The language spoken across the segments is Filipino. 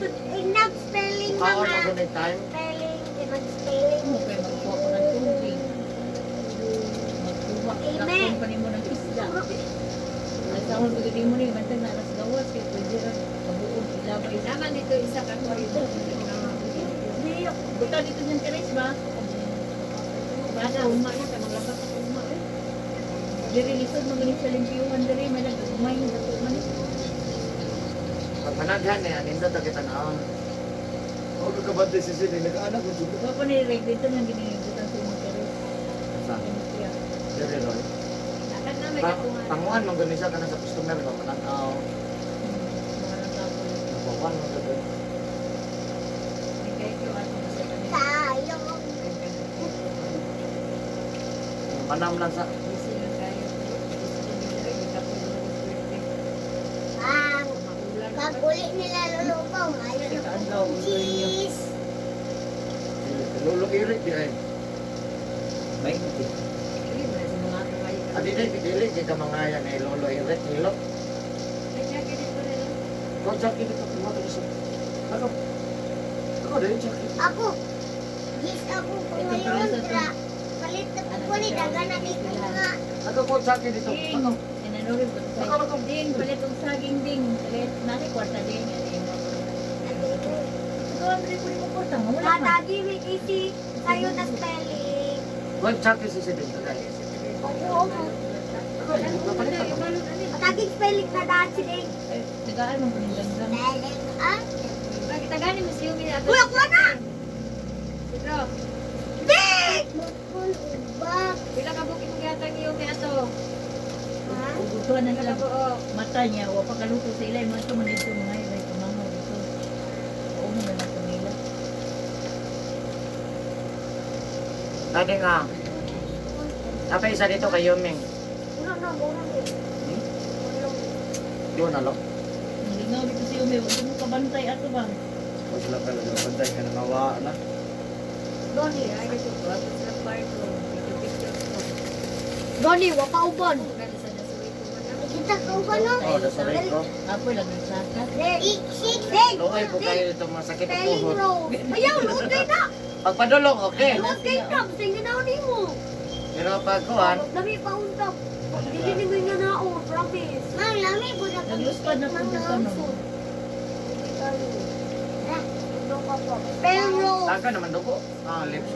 nag-spelling Paon mga. ako na time. Spelling, nag-spelling. Ano kayo magkuha ko ng tubig? Magkuha. Amen. Lakon pa ni mo ng isda. Ay sa akong pagdating mo ni bantay na alas gawas kaya pwede rin mabuong ilabay. Naman dito isa ka ko ito. Buta dito niyang teres ba? Bana, uma na, kaya maglabas ako uma eh. Diri lisod magaling sa limpiyuhan diri may nagumay dako man. Pag managhan eh, aninda ta kita naon. Ako kakabante si Sidi, nag-anak ko dito. Wa pa ni reg dito nang ginibutan sa imong teres. Sa Kaya Jerry Roy. Akan na may katungan. Panguan mong ganun siya ka na sa customer ko. Mananaw. mga nagtapon. Nabawan mong ganun. May kayo yung ato na sa kanila. Tayo. Manam lang sa... Busy lang kayo. Busy lang nila, hindi ka po birthday. Ang Maulan. pag uli nila lulubaw, mayroon akong cheese. Lolo Eric di ay. May Hindi mo na si mga kawaii ka. Adi din pidili di ka mga yan eh Lolo Eric hilok. Ay, siya, ganito rin lang. Ko jaki dito mo to sa. Ano? Ako din jaki. Ako, yes ako po ngayon. Palit na po ko ni daga na dito nga. Ako ko jaki dito. Ding, Ano? inanurin ko sa Akala ko ding, palit og saging ding. Palit nari kwarta ding ano yung Ikaw ang ko mo kwarta mo wala man. Tata, di may kasi sa'yo na spelling. Ko jaki si Sidin kay. Oo, oo. Mataging spelling na dati din. Eh, tagaan mo kung ganda. Spelling, ah? Bakit tagani mo si Yumi na ato? Kuya, kuha na! Pedro, Di! Bukul, ubak. pila ka buki mong yata ni Yumi ato? Ha? Ugutuhan na Pila sila ka buo? mata niya, wa pa kaluto sa ilay, mga ito manito mga ilay, kumangaw dito. Oo mo na lang nila. Tadi nga. Apa isa dito kay Yuming? Uno na, uno na. Doon na lo. Ang lingaw dito si Umi, huwag mo kabantay ato ba? O sila pala, nabantay ka na nawa na. Donnie, Ay, kasi ko, ato sa kwarto. Picture ko. Donnie, wapa uban. Gani sa nasuwi ko man ako. Kita ka uban, no? Oh, nasa rin ko. Apo lang ng saka. Six, ding! Luoy po kayo ito masakit ang Spelling puhod. row. Ayaw, load kayo na! Pagpadulong, okay. Load kayo na! Tingnan na ni mo. Pero pagkuhan, Dami pa untap. Hindi mo nga na ako, promise. Ma'am, lami ko na Nagluspad na po dito, no? Spelling row. taga naman dugo. Ah, lips.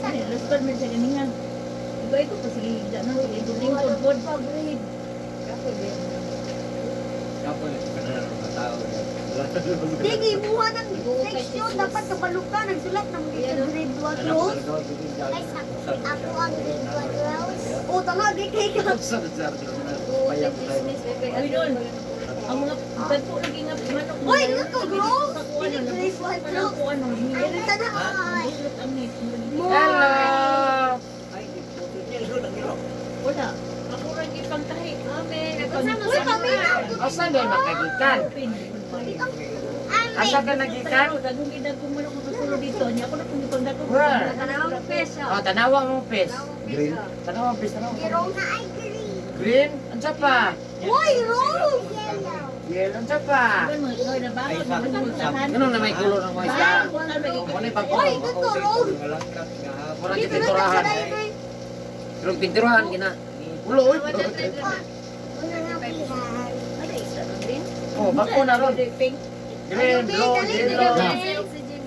Ay, luspad man siya ganingan. Iba ito pa sige, na, lingkod pod. Pag-read. Kapoy ba yun? Kapag ka na ng tao. Sige, buha ng section. Dapat kabalukan. Nagsulat ng grade 1 rows. Ay, ako ang grade 1 rows. O, tanga, di kayo ka. Oo, Payak business, bebe. Ay, doon. Ang mga tagpo lagi nga manok. Uy, naku, bro! Ano, Grade 1 rows. ko ano, Ay, tana. Ay, Buslot ang net. Hello! Wala. Ako rin ipang tahi. Amen. Nagkasama Uy, sa paminaw. Asan din makagikan? Asa ka nagikan? Dagong gidagong manok makasulod dito. Niya ako na kung ipang dagong. Where? Tanawa mo peso. Oh, tanawa mo pes. Green. Tanawa pes, tanawa. Zero na ay green. Green? Ansa pa? Uy, rose! Yellow. Yellow, ansa pa? Ano mo, ikaw na ba? Ganun na may kulor ng mga isda. Muna yung pagkulor. Uy, dito, rose. Mura Dito na kitinturahan. tayo. Pero pinturahan, gina. Ulo, uy. Una nga pihan. Ano isa ng green? Oh, bako na ron. Pink. Green, blue, yellow.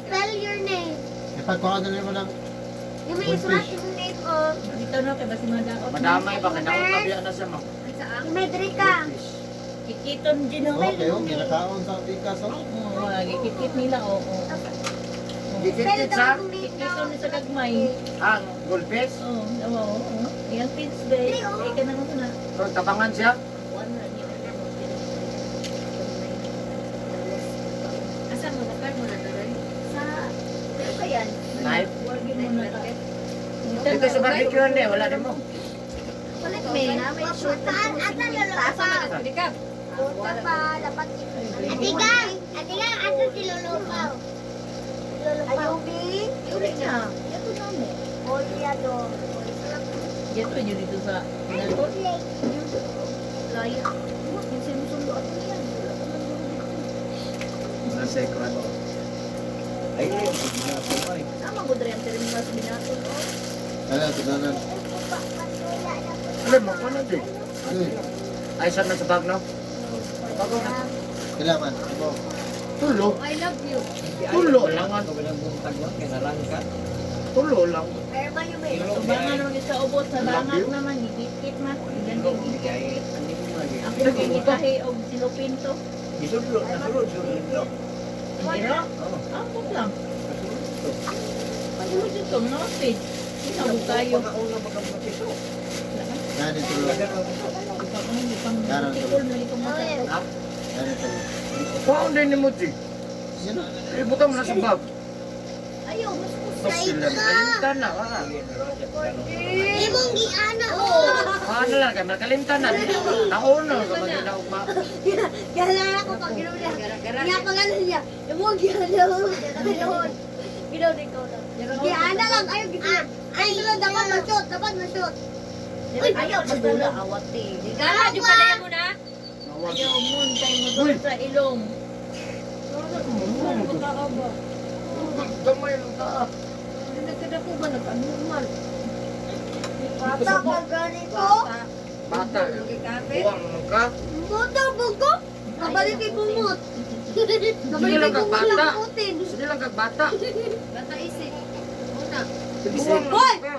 Spell your name. Ipagkuha na naman ng Yung may isulat yung name ko. Dito na kay basi madaot. Madamay ba? Kanya kabiya na siya, mo. Ang saang? Si Medrica. Kikiton din ako. okay, okay, nakaon sa tikas. oh. Oo, gikikit nila oo. Dikit sa Kikiton ni sa gagmay. ang goldfish. Oo, dawa oo. Yang pins day. Ay ka nang na. So, tabangan siya. One na niya. Asa mo, nakar mo na doon? Sa ano ba yan? Knife. Wagin mo na ka. Dito sa barbecue hindi, wala din mo. Ulit may short na ata Asa lolo man ang dikap? Puta pa, dapat Atigang! Atigang, asa si Lulupaw? Lulupaw. Ayubi? Yuri na. Yato na mo. Oliado. Yato yun dito sa naton. Laya. Yung sinusundo ako yan. Nasa ekran. Sama ko dre ang terminal sa Binaton. Ano, tunanan. Alam mo, ano din? Ay, saan na sa bag, no? Kailangan. Imo. Tulo. I love you. Tulo lang. Tulo lang. Pero man yung may. Tubangan naman sa ubot sa langat naman, gigit man. Gigit. Ako yung gitahi o silupinto. Pero, ako lang. Pagod ito, noted. Sinabu kayo. Nani tulo. Tikol na itong mata. Nani tulo. Paon din ni mo, G. Sino? Ibutan mo na sa bag. Ayaw, mas Tapos sila, nakalimtan na, wala. Imong giana oh. Ano lang, kaya nakalimtan na. Nauna, kapag ginaugma. Gala ako pag ginaw niya. Niya pangalan niya. Imong giana. Ginaw din ko lang. Giana lang, ayaw ginaw. Ay, lang dapat ma-shoot, dapat ma-shoot. Ayaw, magdula, awat eh. Gala, di pa na mo na. Ayaw, moon tayo mo doon sa ilong. Gamay lang ka. Nagkadako ba nag-anuman? Bata pag ganito. Bata, buwang naman ka. Bata pag ko. Kabalik kay kumot. Sige Kabalik lang kay kag kumot bata. lang putin. Sige lang kag bata. Bata isip. Una. Buwang Hoy! naman ka.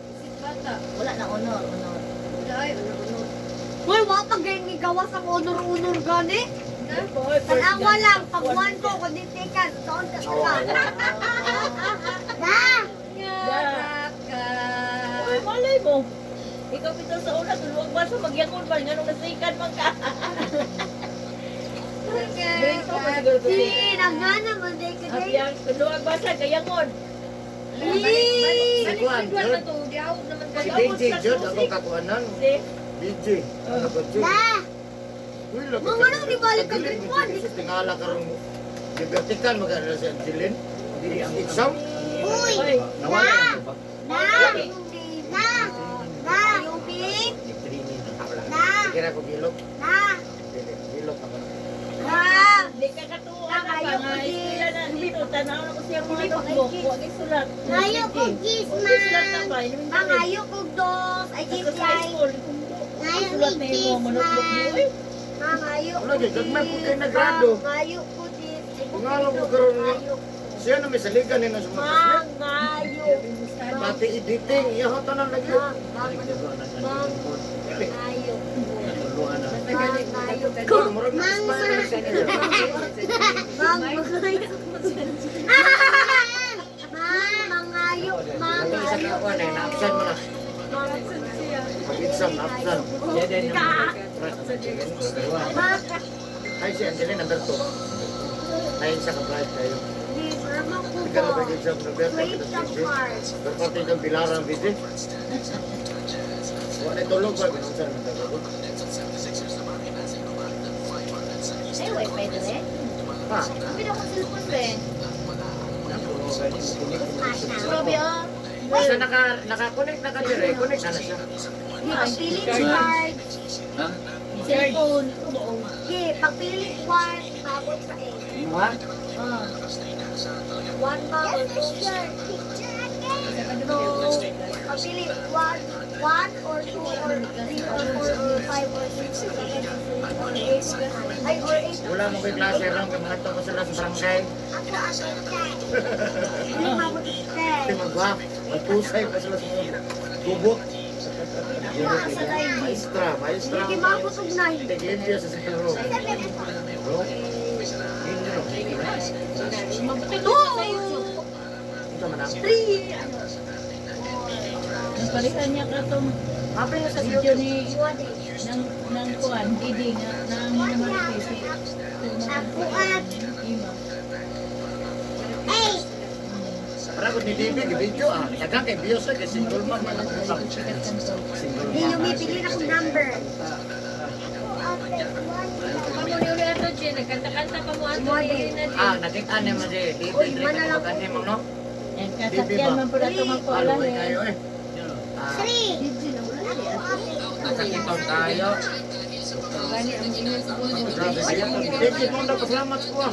Isip bata. Wala na honor. Wala ay, honor. Hoy, wala pag ganyan ni gawas ang honor-honor gani. Boy, Tanawa lang, pag one ko, kundi tikan. Doon ka sila. Da! Uy, malay mo. Ikaw pito sa una, tuluwag ba sa magyakon ba? Nga nung nasikan man ka. Ganito pa siguro ko Si, siya. naghana man day ka day. Abiyang, tuluwag ba sa kayangon? Si Juan, Jod. Si BJ, Jod, ako kakuanan. Si, BJ. Ano ko, Jod? Da! Uy, lagot Mga ka. nang di balik ka grade one. Tingala ka rin. Nagatikan, magkano si Angelin. Exam. Uy! Uy, Nawala yung bag. Da! Da! Da! Yupik! Da! Kira ko bilog. Da! Bilog ako. Da! hindi ka katuwa na pa nga. Eskwela na dito, tanaw na ko siya mga notebook. Huwag ay sulat. Ngayo ko Huwag sulat na gisman! ba? Inumin ka rin. Pangayo ko dos! Ay, Tapos sa high kiplay! school, Ngayo sulat na ni yung mga notebook mo. gisman! Uy, Pangayo ko Wala, gagmay po kayo nagrado. Pangayo ko dis! Pangalan ko karoon nga. Siya na may saligan nila sa mga classmates. Mangayo! Pati editing, iya ko tanan lagi. Mangayo! Kung murag na Spanish sa nila. Mangayo! Ang isa ka ako na, na-absan mo na. Pag-exam, na-absan. Ay, si Angelina, number 2. Ay, isa ka flight kayo. Ikaw na pag-exam, Roberto, kita sa BJ. Berpati kang bilarang BJ. Wala tulog ba? Binunsan mo talaga. ay, wifi na rin. Ha? Sabi na ko cellphone rin. Grabe ah. Basta naka-connect na ka dire, connect na siya. Pagpili card. Cellphone. Okay, pagpili card, babot sa A. Ha? Ah. One bubble, two. So, pagpili one or two or three or four or five or six or seven or eight. Ay, or eight. Wala mo kay klase ram kay mga ko sila sa barangay. Hindi mabuti. Di magwa, magpusay pa sila sa mga tubo. Maestra, maestra. Hindi mabusog na. Teglimpia sa siguro. Bro, Two! ito man ang. Three! Napalitan niya ka itong Happy na sa video YouTube. ni ng kuan, Didi nga, na ang naman si Akuan. Ima. Hey! Para ko ni Bibi, video ah. Taga kay Bios na kay single mom man ang usap. Hindi yung may pili na kong number. Pamuli-uli ato, Jen. Nagkanta-kanta pa mo ato. Ah, naging mo si Bibi. Uy, mana lang. Pagkani mo no? Yan, kasakyan man po na ito magpala. Alaway kayo eh. Three! Sakitong tayo. Gani ang ingat sa ulo. Grabe, ayan. Thank you po na pasalamat ko ah.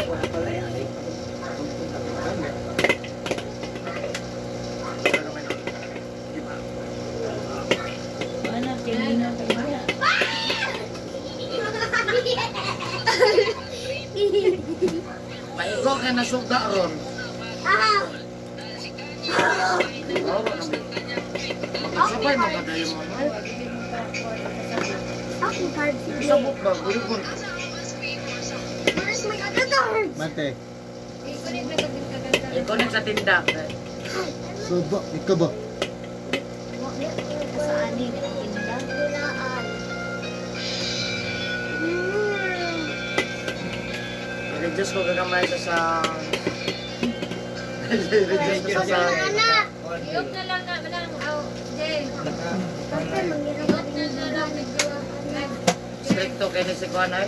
Mana tingin na kaya. Maigo ka na sugda ron. Ah! Makasabay mo ka tayo mo. Ako card sige. Isabot ba? Bulipon. Where's my other card? Mate, I-connect sa tinda. so ba, ikaw ba? Sa ani na tinda. Hulaan. I-reduce ko gagamay sa I-reduce ko sa Anak! Iyok na lang na, manang, Jen. Kasi manghirap Iyok na lang, medyo, stricto kay ni si Kuanay.